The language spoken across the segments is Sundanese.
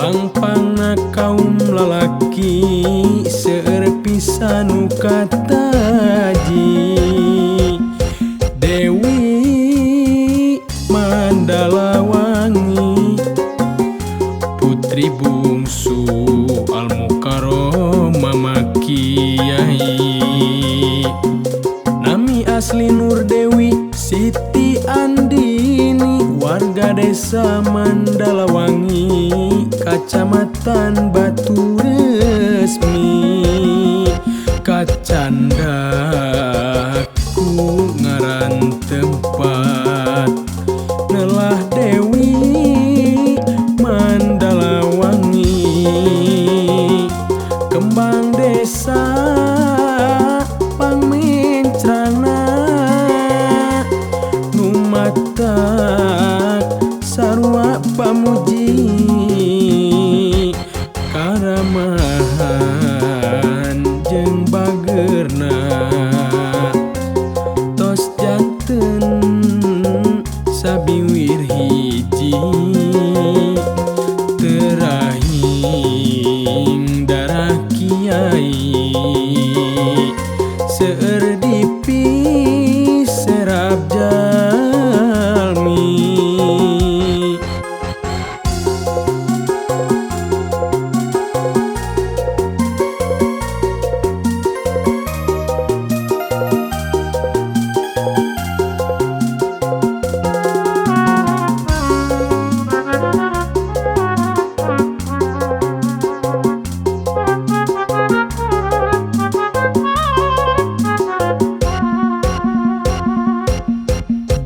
pangpangna kaum lalaki seueur pisan nu kataji. Dewi Mandalawangi putri bungsu Al-Mukarramah Makiai. Nami asli Nur Dewi Siti Andini, warga desa Mandalawangi, kacamatan Batu Resmi. Kacandaku ngaran tempat nelah Dewi Mandalawangi, kembang desa pangmencrana numatak sarua pamuji karamahan jeung bageurna tos janten sabiwir hiji terahing darah kiai seueur dipis serap jalmi.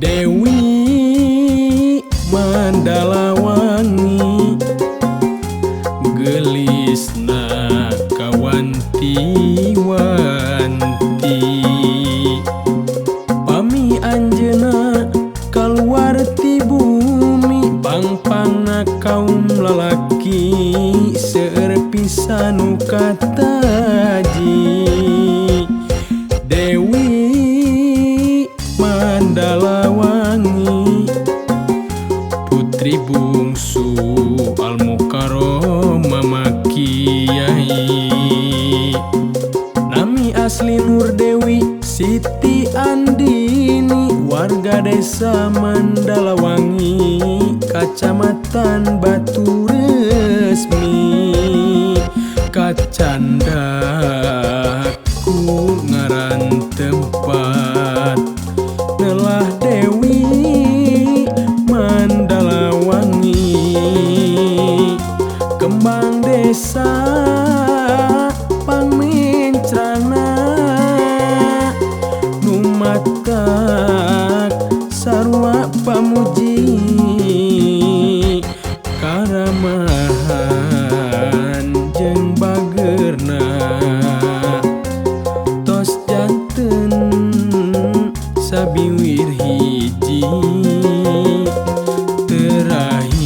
Dewi Mandalawangi gelisna kawanti-wanti, pami anjeuna kaluar ti bumi, pangpangna kaum lalaki seueur pisan nu kataji. Dewi Mandalawangi putri bungsu Al-Mukarramah Makiai. Nami asli Nur Dewi Siti Andini, warga desa Mandalawangi, kacamatan Batu Resmi. Kacandaku ngaran tempat nelah Dewi Mandalawangi, kembang desa pangmencrana numatak sarua pamuji karamahan jeung bageurna tos janten sabiwir hiji terahing